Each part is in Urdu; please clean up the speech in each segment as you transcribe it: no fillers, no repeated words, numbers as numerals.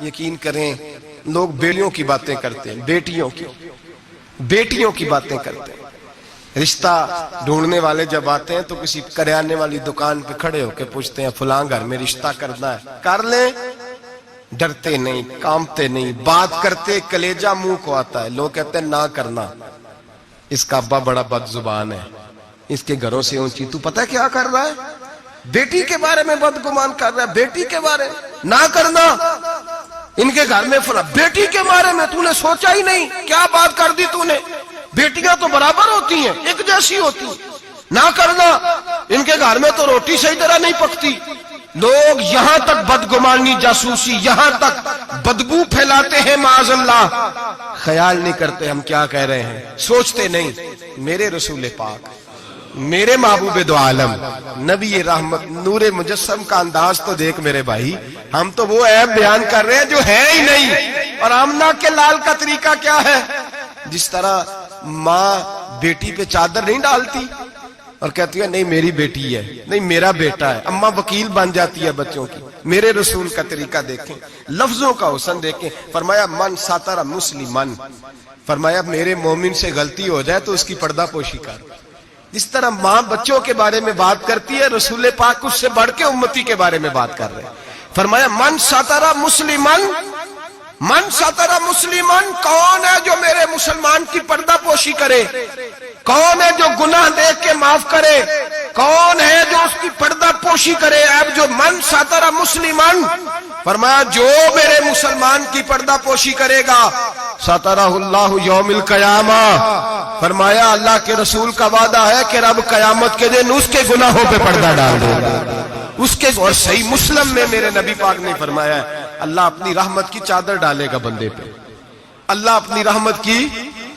یقین کریں لوگ بیڑیوں کی باتیں کرتے ہیں، بیٹیوں کی باتیں کرتے ہیں۔ رشتہ ڈھونڈنے والے جب آتے ہیں تو کسی کریانے والی دکان پہ کھڑے ہو کے پوچھتے ہیں فلاں گھر میں رشتہ کرنا ہے، کر لیں۔ ڈرتے نہیں، کامتے نہیں، بات کرتے کلیجہ منہ کو آتا ہے۔ لوگ کہتے ہیں نہ کرنا، اس کا ابا بڑا بد زبان ہے، اس کے گھروں سے اونچی۔ تو پتہ کیا کر رہا ہے؟ بیٹی کے بارے میں بدگمان کر رہا ہے، بیٹی کے بارے میں نہ کرنا، ان کے گھر میں فلاں۔ بیٹی کے بارے میں تو نے سوچا ہی نہیں، کیا بات کر دی تو نے؟ بیٹیاں تو برابر ہوتی ہیں، ایک جیسی ہوتی ہیں، نہ کرنا، ان کے گھر میں تو روٹی صحیح طرح نہیں پکتی۔ لوگ یہاں تک بدگمانی، جاسوسی، یہاں تک بدبو پھیلاتے ہیں معاذ اللہ۔ خیال نہیں کرتے ہم کیا کہہ رہے ہیں، سوچتے نہیں۔ میرے رسول پاک، میرے محبوب دو عالم، نبی رحمت، نور مجسم کا انداز تو دیکھ میرے بھائی۔ ہم تو وہ عیب بیان کر رہے ہیں جو ہے ہی نہیں۔ اور آمنہ کے لال کا طریقہ کیا ہے؟ جس طرح ماں بیٹی پہ چادر نہیں ڈالتی اور کہتی ہے نہیں میری بیٹی ہے، نہیں میرا بیٹا ہے، اماں وکیل بن جاتی ہے بچوں کی۔ میرے رسول کا طریقہ دیکھیں، لفظوں کا حسن دیکھیں۔ فرمایا من ساتر مسلمن، فرمایا میرے مومن سے غلطی ہو جائے تو اس کی پردہ پوشی کر۔ جس طرح ماں بچوں کے بارے میں بات کرتی ہے، رسول پاک اس سے بڑھ کے امتی کے بارے میں بات کر رہے ہیں۔ فرمایا من ساتر مسلمن، من ساتر مسلمن، کون ہے جو میرے مسلمان کی پردہ پوشی کرے؟ کون ہے جو گناہ دیکھ کے معاف کرے؟ کون ہے جو اس کی پردہ پوشی کرے؟ اب جو من ساتر مسلمن، فرمایا جو میرے مسلمان کی پردہ پوشی کرے گا ساترہ اللہ یوم القیامہ، فرمایا اللہ کے رسول کا وعدہ ہے کہ رب قیامت کے دن اس کے گناہوں پہ پردہ ڈال دے گا اس کے۔ اور صحیح مسلم میں میرے نبی پاک نے فرمایا ہے اللہ اپنی رحمت کی چادر ڈالے گا بندے پہ، اللہ اپنی رحمت کی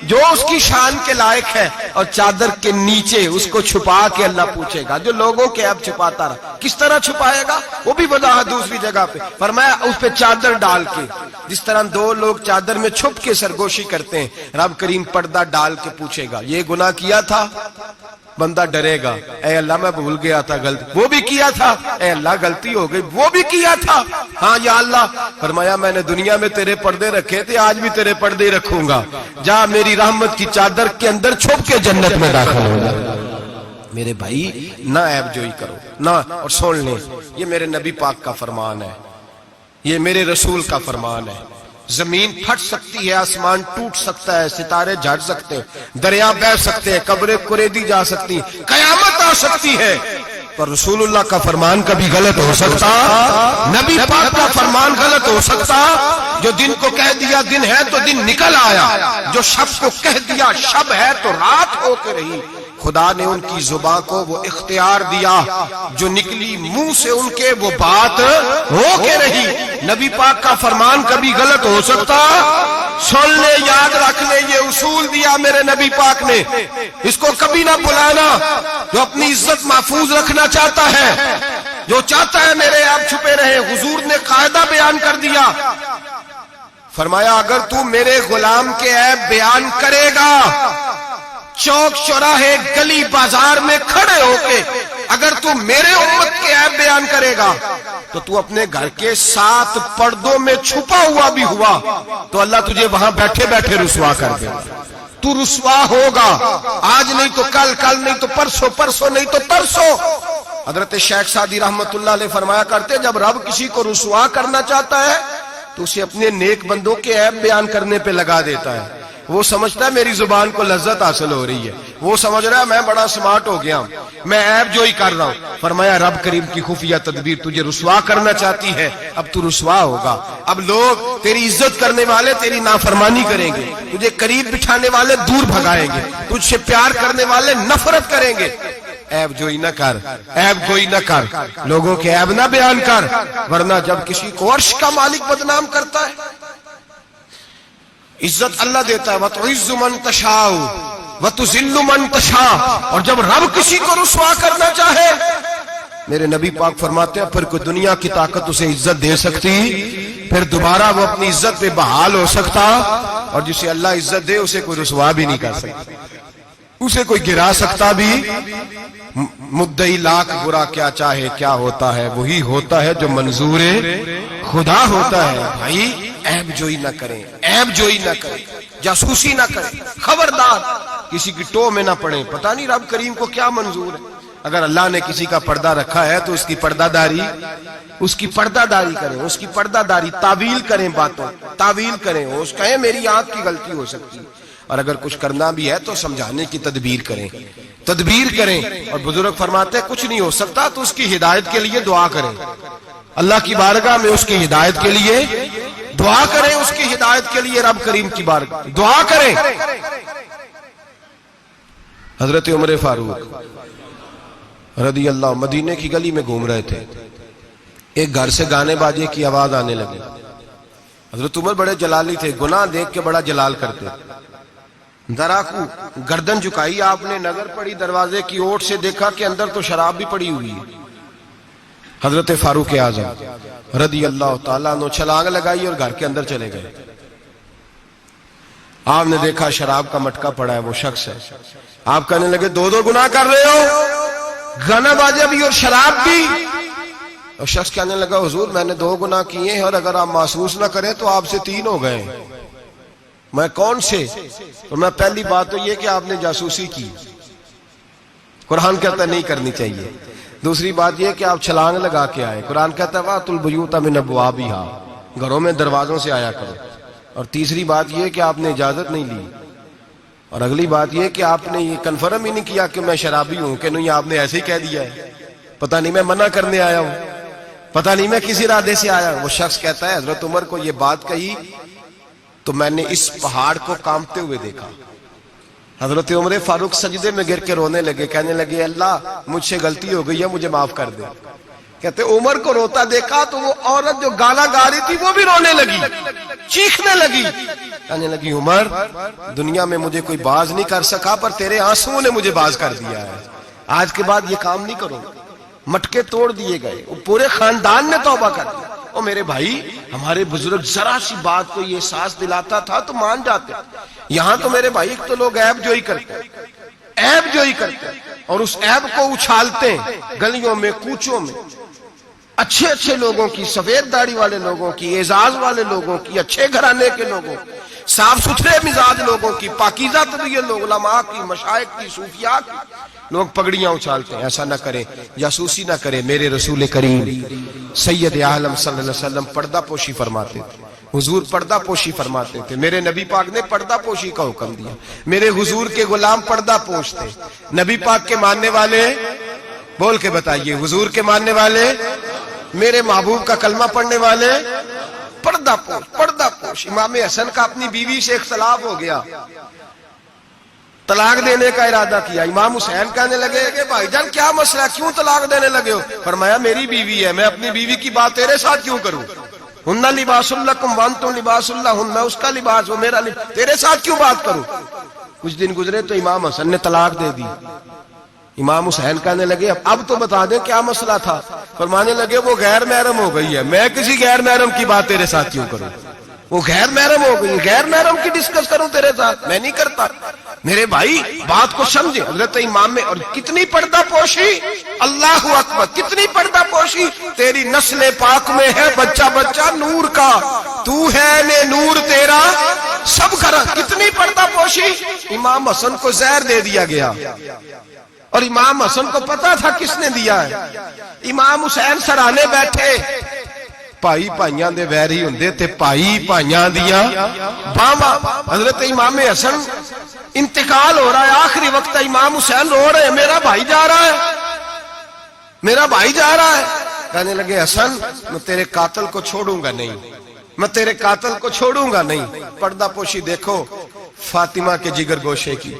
جو اس کی شان کے لائق ہے، اور چادر کے نیچے اس کو چھپا کے اللہ پوچھے گا جو لوگوں کے اب چھپاتا رہا۔ کس طرح چھپائے گا وہ بھی وضاحت دوسری جگہ پہ، فرمایا اس پہ چادر ڈال کے، جس طرح دو لوگ چادر میں چھپ کے سرگوشی کرتے ہیں، رب کریم پردہ ڈال کے پوچھے گا یہ گناہ کیا تھا؟ بندہ ڈرے گا، اے اللہ میں بھول گیا تھا، غلطی وہ بھی کیا تھا، اے اللہ غلطی ہو گئی، وہ بھی کیا تھا، ہاں یا اللہ۔ فرمایا میں نے دنیا میں تیرے پردے رکھے تھے، آج بھی تیرے پردے رکھوں گا، جا میری رحمت کی چادر کے اندر چھپ کے جنت میں داخل ہو جا۔ میرے بھائی نہ عیب جوئی کرو نہ، اور سن لیں یہ میرے نبی پاک کا فرمان ہے، یہ میرے رسول کا فرمان ہے۔ زمین پھٹ سکتی ہے، آسمان ٹوٹ سکتا ہے، ستارے جھڑ سکتے ہیں، دریا بہہ سکتے ہیں، قبریں کریدی جا سکتی ہیں، قیامت آ سکتی ہے، پر رسول اللہ کا فرمان کبھی غلط ہو سکتا؟ نبی پاک کا فرمان غلط ہو سکتا؟ جو دن کو کہہ دیا دن ہے تو دن نکل آیا، جو شب کو کہہ دیا شب ہے تو رات ہو کے رہی۔ خدا نے ان کی زبان کو وہ اختیار دیا، جو نکلی منہ سے ان کے وہ بات ہو کے رہی۔ نبی پاک کا فرمان کبھی غلط ہو سکتا؟ سن لے، یاد رکھ لے، یہ اصول دیا میرے نبی پاک نے، اس کو کبھی نہ بھلانا۔ جو اپنی عزت محفوظ رکھنا چاہتا ہے، جو چاہتا ہے میرے آپ چھپے رہے، حضور نے قاعدہ بیان کر دیا، فرمایا اگر تو میرے غلام کے عیب بیان کرے گا، چوک چوراہے گلی بازار میں کھڑے ہو کے اگر تو میرے امت کے عیب بیان کرے گا تو تو اپنے گھر کے 7 پردوں میں چھپا ہوا بھی ہوا تو اللہ تجھے وہاں بیٹھے بیٹھے رسوا کر دے گا۔ تو رسوا ہوگا، آج نہیں تو کل، کل نہیں تو پرسوں، پرسوں نہیں تو ترسوں۔ حضرت شیخ سعدی رحمت اللہ علیہ فرمایا کرتے جب رب کسی کو رسوا کرنا چاہتا ہے تو اسے اپنے نیک بندوں کے عیب بیان کرنے پہ لگا دیتا ہے۔ وہ سمجھتا ہے میری زبان کو لذت حاصل ہو رہی ہے، وہ سمجھ رہا ہے میں بڑا سمارٹ ہو گیا ہوں، میں عیب جوئی کر رہا ہوں۔ فرمایا رب کریم کی خفیہ تدبیر تجھے رسوا کرنا چاہتی ہے، اب تو رسوا ہوگا۔ اب لوگ تیری عزت کرنے والے تیری نافرمانی کریں گے، تجھے قریب بٹھانے والے دور بھگائیں گے، تجھ سے پیار کرنے والے نفرت کریں گے۔ عیب جوئی نہ کر، عیب جوئی نہ کر، لوگوں کے عیب نہ بیان کر، ورنہ جب کسی کو عرش کا مالک بدنام کرتا ہے، عزت اللہ دیتا ہے، وَتُعِزُّ مَن تَشَاءُ وَتُذِلُّ مَن تَشَاءُ، اور جب رب کسی کو رسوا کرنا چاہے، میرے نبی پاک فرماتے ہیں پھر کوئی دنیا کی طاقت اسے عزت دے سکتی، پھر دوبارہ وہ اپنی عزت پہ بحال ہو سکتا، اور جسے اللہ عزت دے اسے کوئی رسوا بھی نہیں کر سکتا، اسے کوئی گرا سکتا بھی۔ مدعی لاکھ برا کیا چاہے کیا ہوتا ہے وہی ہوتا ہے جو منظور خدا ہوتا ہے بھائی عیب جوئی نہ کریں، عیب جوئی نہ کریں، جاسوسی نہ کریں، خبردار کسی کی ٹو میں نہ پڑیں. پتہ نہیں رب کریم کو کیا منظور ہے. اگر اللہ نے کسی کا پردہ رکھا ہے تو اس کی پردہ داری کریں، اس کی پردہ داری تعویل کریں، باتوں تعویل کریں، اس کہیں میری آنکھ کی غلطی ہو سکتی ہے، اور اگر کچھ کرنا بھی ہے تو سمجھانے کی تدبیر کریں. اور بزرگ فرماتے ہیں کچھ نہیں ہو سکتا تو اس کی ہدایت کے لیے دعا کریں، اللہ کی بارگاہ میں اس کی ہدایت کے لیے دعا کریں، اس کی ہدایت کے لیے رب کریم کی بارگاہ دعا کریں. حضرت عمر فاروق رضی اللہ مدینے کی گلی میں گھوم رہے تھے، ایک گھر سے گانے باجے کی آواز آنے لگی. حضرت عمر بڑے جلالی تھے، گناہ دیکھ کے بڑا جلال کرتے. ذرا کو گردن جھکائی آپ نے، نظر پڑی دروازے کی اوٹ سے، دیکھا کہ اندر تو شراب بھی پڑی ہوئی ہے. حضرت فاروق اعظم رضی اللہ تعالیٰ عنہ چھلانگ لگائی اور گھر کے اندر چلے گئے. آپ نے دیکھا شراب کا مٹکا پڑا ہے، وہ شخص ہے. آپ کہنے لگے دو گناہ کر رہے ہو، گانا باجا بھی اور شراب بھی. اور شخص کہنے لگا حضور میں نے 2 گناہ کیے ہیں، اور اگر آپ محسوس نہ کریں تو آپ سے 3 ہو گئے. میں کون سے؟ تو میں پہلی بات تو یہ کہ آپ نے جاسوسی کی، قرآن کہتا نہیں کرنی چاہیے. دوسری بات یہ کہ آپ چھلانگ لگا کے آئے، قرآن کہتا ہے وَأْتُوا الْبُيُوتَ مِنْ أَبْوَابِهَا، گھروں میں دروازوں سے آیا کرو. اور تیسری بات یہ کہ آپ نے اجازت نہیں لی. اور اگلی بات یہ کہ آپ نے یہ کنفرم ہی نہیں کیا کہ میں شرابی ہوں کہ نہیں، آپ نے ایسے ہی کہہ دیا ہے پتہ نہیں میں منع کرنے آیا ہوں، پتہ نہیں میں کس ارادے سے آیا ہوں. وہ شخص کہتا ہے حضرت عمر کو یہ بات کہی تو میں نے اس پہاڑ کو کانپتے ہوئے دیکھا. حضرت عمر فاروق سجدے میں گر کے رونے لگے، کہنے لگے اللہ مجھ سے غلطی ہو گئی ہے، مجھے معاف کر دے. کہتے عمر کو روتا دیکھا تو وہ عورت جو گالا گا رہی تھی وہ بھی رونے لگی، چیخنے لگی، کہنے لگی عمر دنیا میں مجھے کوئی باز نہیں کر سکا، پر تیرے آنسوؤں نے مجھے باز کر دیا ہے. آج کے بعد یہ کام نہیں کرو. مٹکے توڑ دیے گئے، پورے خاندان نے توبہ کر دیا. او میرے بھائی ہمارے بزرگ ذرا سی بات کو یہ احساس دلاتا تھا تو مان جاتے. یہاں تو میرے بھائی ایک تو لوگ عیب جوئی کرتے ہیں اور اس عیب کو اچھالتے ہیں گلیوں میں کوچوں میں. اچھے لوگوں کی، سفید داڑھی والے لوگوں کی، اعزاز والے لوگوں کی، اچھے گھرانے کے لوگوں کی، صاف ستھرے مزاج لوگوں کی، پاکیزہ طبیعت لوگ، علماء کی، مشائخ کی، صوفیاء کی، لوگ پگڑیاں اچھالتے ہیں. ایسا نہ کریں، جاسوسی نہ کریں. میرے رسول کریم سید عالم صلی اللہ علیہ وسلم پردہ پوشی فرماتے تھے. حضور پردہ پوشی فرماتے تھے. میرے نبی پاک نے پردہ پوشی کا حکم دیا. میرے حضور کے غلام پردہ پوش تھے. نبی پاک کے ماننے والے بول کے بتائیے، حضور کے ماننے والے، میرے محبوب کا کلمہ پڑھنے والے پردہ پوش. امام حسن کا اپنی بیوی سے اختلاف ہو گیا، طلاق دینے کا ارادہ کیا. امام حسین کہنے لگے کہ بھائی جان کیا مسئلہ، کیوں طلاق دینے لگے ہو؟ فرمایا میری بیوی ہے، میں اپنی بیوی کی بات تیرے ساتھ کیوں کروں؟ ہن لباس لکم وانتم لباس لہن، میں اس کا لباس ہوں، میرا تیرے ساتھ کیوں بات کروں؟ کچھ دن گزرے تو امام حسن نے طلاق دے دی. امام حسین کہنے لگے اب تو بتا دیں کیا مسئلہ تھا. فرمانے لگے وہ غیر محرم ہو گئی ہے، میں کسی غیر محرم کی بات تیرے ساتھ کیوں کروں؟ وہ غیر محرم ہو گئی، غیر محرم کی ڈسکس کروں تیرے ساتھ؟ میں نہیں کرتا. میرے بھائی بات کو سمجھے. حضرت امام میں اور کتنی پردہ پوشی، اللہ اکبر، کتنی پردہ پوشی. تیری نسل پاک میں ہے بچہ نور کا، تو ہے نے نور تیرا سب کرا. کتنی پردہ پوشی. امام حسن کو زہر دے دیا گیا اور امام حسن کو پتا تھا کس نے دیا ہے. امام حسین سرانے بیٹھے، بھائی بھائیاں دے ویری ہوندے تے بھائی بھائیاں دیاں باواں. حضرت امام حسن انتقال ہو رہا ہے، آخری وقت امام حسین رو رہے ہیں، میرا بھائی جا رہا ہے، میرا بھائی جا رہا ہے. کہنے لگے حسن میں تیرے قاتل کو چھوڑوں گا نہیں، میں تیرے قاتل کو چھوڑوں گا نہیں. پردہ پوشی دیکھو فاطمہ کے جگر گوشے کی،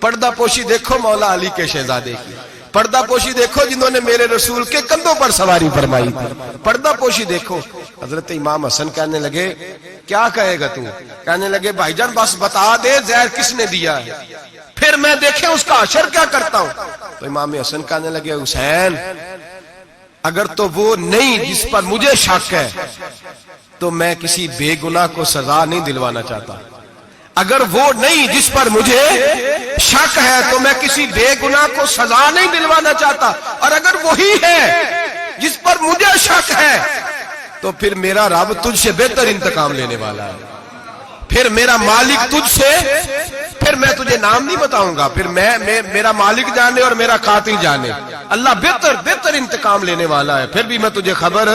پردہ پوشی دیکھو مولا علی کے شہزادے کی، پردہ پوشی دیکھو جنہوں نے میرے رسول کے کندھوں پر سواری فرمائی تھی. پردہ پوشی دیکھو. حضرت امام حسن کہنے لگے کیا کہے گا تو؟ کہنے لگے بھائی جان بس بتا دے زہر کس نے دیا ہے، پھر میں دیکھیں اس کا حشر کیا کرتا ہوں. تو امام حسن کہنے لگے حسین اگر تو وہ نہیں جس پر مجھے شک ہے تو میں کسی بے گناہ کو سزا نہیں دلوانا چاہتا. اگر وہ نہیں جس پر مجھے شک ہے تو میں کسی بے گناہ کو سزا نہیں دلوانا چاہتا، اور اگر وہی ہے جس پر مجھے شک ہے تو پھر میرا رب تجھ سے بہتر انتقام لینے والا ہے. پھر میرا مالک تجھ سے، پھر میں تجھے نام نہیں بتاؤں گا، پھر میرا مالک جانے اور میرا قاتل جانے، اللہ بہتر انتقام لینے والا ہے. پھر بھی میں تجھے خبر،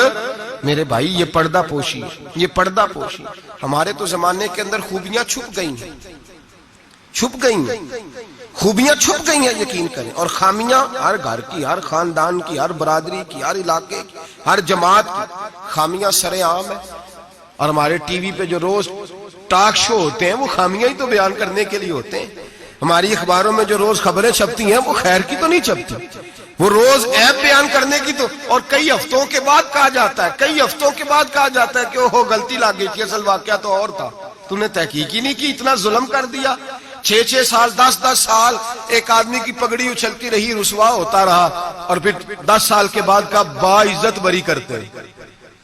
میرے بھائی یہ پردہ پوشی، یہ پردہ پوشی. ہمارے تو زمانے کے اندر خوبیاں چھپ گئی ہیں، خوبیاں چھپ گئی ہیں، یقین کریں. اور خامیاں ہر گھر کی، ہر خاندان کی، ہر برادری کی، ہر علاقے کی، ہر جماعت کی خامیاں سر عام ہیں. اور ہمارے ٹی وی پہ جو روز ٹاک شو ہوتے ہیں وہ خامیاں ہی تو بیان کرنے کے لیے ہوتے ہیں. ہماری اخباروں میں جو روز خبریں چھپتی ہیں وہ خیر کی تو نہیں چھپتی، وہ روز عیب بیان کرنے کی تو. اور کئی ہفتوں کے بعد کہا جاتا ہے کہ اوہو غلطی لگ گئی تھی، اصل واقعہ تو اور تھا، تو نے تحقیق ہی نہیں کی، اتنا ظلم کر دیا. 6 سال 10 سال ایک آدمی کی پگڑی اچھلتی رہی، رسوا ہوتا رہا، اور پھر 10 سال کے بعد کا باعزت بری کرتے.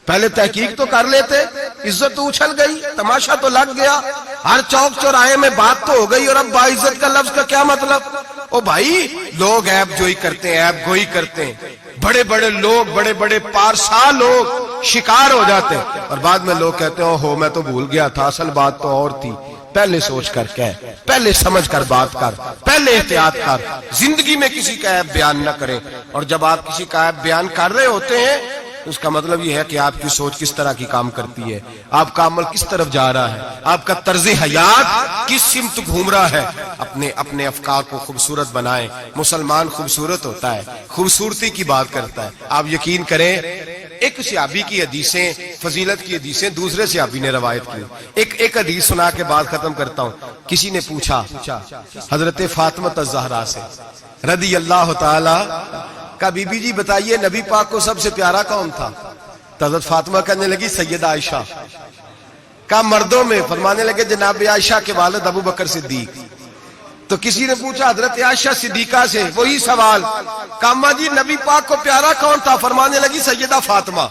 پہلے تحقیق تو کر لیتے، عزت تو اچھل گئی، تماشا تو لگ گیا، ہر چوک چوراہے میں بات تو ہو گئی، اور اب باعزت کا لفظ کا کیا مطلب؟ او بھائی لوگ عیب جوئی کرتے ہیں، عیب گوئی کرتے ہیں، بڑے بڑے لوگ، بڑے بڑے پارسا لوگ شکار ہو جاتے ہیں، اور بعد میں لوگ کہتے ہیں اوہو میں تو بھول گیا تھا، اصل بات تو اور تھی. پہلے سوچ کر کہہ، پہلے سمجھ کر بات کر، پہلے احتیاط کر، زندگی میں کسی کا عیب بیان نہ کریں. اور جب آپ کسی کا عیب بیان کر رہے ہوتے ہیں اس کا مطلب یہ ہے کہ آپ کی سوچ کس طرح کی کام کرتی ہے، آپ کا عمل کس طرف جا رہا ہے، آپ کا طرز حیات کس سمت گھوم رہا ہے. اپنے افکار کو خوبصورت بنائیں. مسلمان خوبصورت ہوتا ہے، خوبصورتی کی بات کرتا ہے. آپ یقین کریں ایک صحابی کی حدیثیں، فضیلت کی حدیثیں دوسرے صحابی نے روایت کی. ایک حدیث سنا کے بات ختم کرتا ہوں. کسی نے پوچھا حضرت فاطمہ الزہرا سے رضی اللہ تعالی کا، بی بی جی بتائیے نبی پاک کو سب سے پیارا کون تھا؟ تو حضرت فاطمہ کہنے لگی سیدہ عائشہ. کا مردوں میں؟ فرمانے لگے جناب عائشہ کے والد ابو بکر صدیق. تو کسی نے پوچھا حضرت عائشہ صدیقہ سے وہی سوال، کہا جی نبی پاک کو پیارا کون تھا؟ فرمانے لگی سیدہ فاطمہ.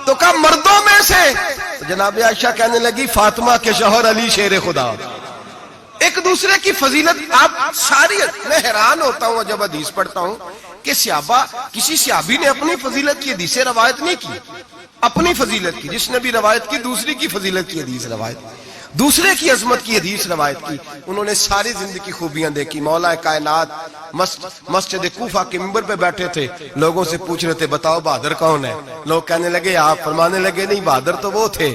تو کہا مردوں میں سے؟ تو جناب عائشہ کہنے لگی فاطمہ کے شوہر علی شیر خدا. ایک دوسرے کی فضیلت. آپ ساری، میں حیران ہوتا ہوں جب حدیث پڑھتا ہوں کہ صحابہ، کسی صحابی نے اپنی فضیلت کی حدیث روایت نہیں کی، اپنی فضیلت کی. جس نے بھی روایت کی دوسری کی فضیلت کی حدیث روایت کی، دوسرے کی عظمت کی حدیث روایت کی. انہوں نے ساری زندگی کی خوبیاں دیکھی. مولا کائنات مسجد کوفہ کے منبر پہ بیٹھے تھے، لوگوں سے پوچھ رہے تھے بتاؤ بہادر کون ہے؟ لوگ کہنے لگے آپ. فرمانے لگے نہیں، بہادر تو وہ تھے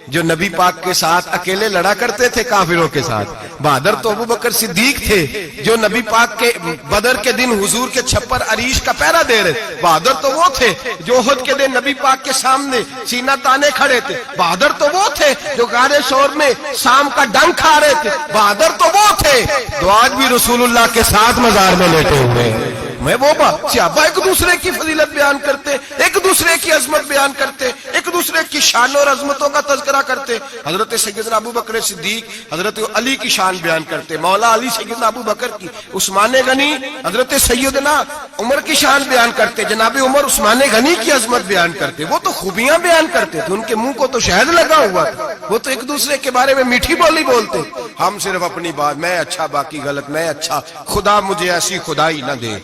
جو نبی پاک کے ساتھ اکیلے لڑا کرتے تھے کافروں کے ساتھ. بہادر تو ابو بکر صدیق تھے جو نبی پاک کے بدر کے دن حضور کے چھپر عریش کا پہرا دے رہے. بہادر تو وہ تھے جو احد کے دن نبی پاک کے سامنے سینہ تانے کھڑے تھے. بہادر تو وہ تھے جو غار ثور میں شام کا ڈنگ کھا رہے تھے. بہادر تو وہ تھے جو آج بھی رسول اللہ کے ساتھ مزار میں لیٹے ہوئے ہیں. میں وہ صحابہ ایک دوسرے کی فضیلت بیان کرتے، ایک دوسرے کی عظمت بیان کرتے، ایک دوسرے کی شان اور عظمتوں کا تذکرہ کرتے. حضرت سیدنا ابو بکر صدیق حضرت علی کی شان بیان کرتے، مولا علی سیدنا ابو بکر کی. عثمان غنی حضرت سیدنا عمر کی شان بیان کرتے، جناب عمر عثمان غنی کی عظمت بیان کرتے. وہ تو خوبیاں بیان کرتے تھے، ان کے منہ کو تو شہد لگا ہوا تھا. وہ تو ایک دوسرے کے بارے میں میٹھی بولی بولتے. ہم صرف اپنی بات، میں اچھا باقی غلط، میں اچھا، خدا مجھے ایسی خدائی نہ دے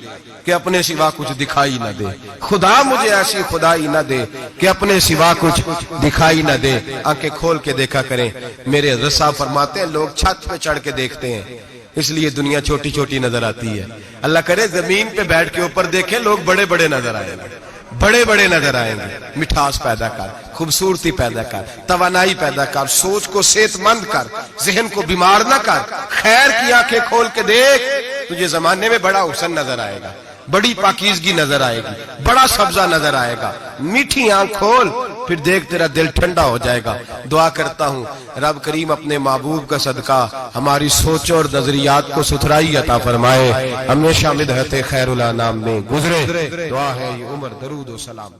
کہ اپنے سوا کچھ دکھائی نہ دے. خدا مجھے ایسی خدائی نہ دے کہ اپنے سوا کچھ دکھائی نہ دے. آنکھیں کھول کے دیکھا کریں. میرے حضرت صاحب فرماتے ہیں لوگ چھت پہ چڑھ کے دیکھتے ہیں اس لیے دنیا چھوٹی چھوٹی نظر آتی ہے. اللہ کرے زمین پہ بیٹھ کے اوپر دیکھیں لوگ بڑے بڑے نظر آئیں گے، بڑے بڑے نظر آئیں گے. مٹھاس پیدا کر، خوبصورتی پیدا کر، توانائی پیدا کر، سوچ کو صحت مند کر، ذہن کو بیمار نہ کر. خیر کی آنکھیں کھول کے دیکھ، تجھے زمانے میں بڑا حسن نظر آئے گا، بڑی پاکیزگی نظر آئے گی، بڑا سبزہ نظر آئے گا. میٹھی آنکھ کھول، پھر دیکھ تیرا دل ٹھنڈا ہو جائے گا. دعا کرتا ہوں رب کریم اپنے محبوب کا صدقہ ہماری سوچ اور نظریات کو ستھرائی عطا فرمائے، ہمیشہ مدحت خیر الانام میں گزرے. دعا ہے یہ عمر درود و سلام.